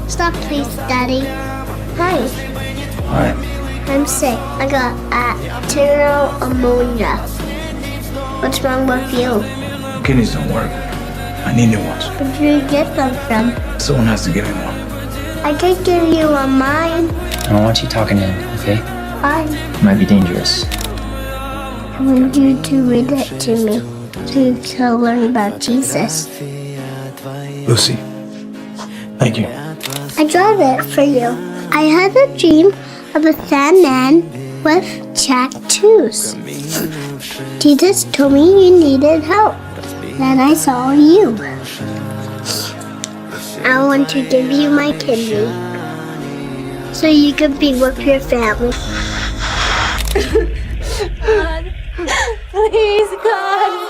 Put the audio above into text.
Stop, please, Daddy. Hi. Alright. I'm sick. I got bacterial ammonia. What's wrong with you? Kidneys don't work. I need new ones. Where do you get them from? Someone has to give me one. I could give you a mine. I don't want you talking in, okay? Fine. It might be dangerous. I want you to read it to me so you can learn about Jesus. Lucy. Thank you. I drew it for you. I had a dream of a sad man with tattoos. Jesus told me you needed help. Then I saw you. I want to give you my kidney so you can be with your family. God, please, God.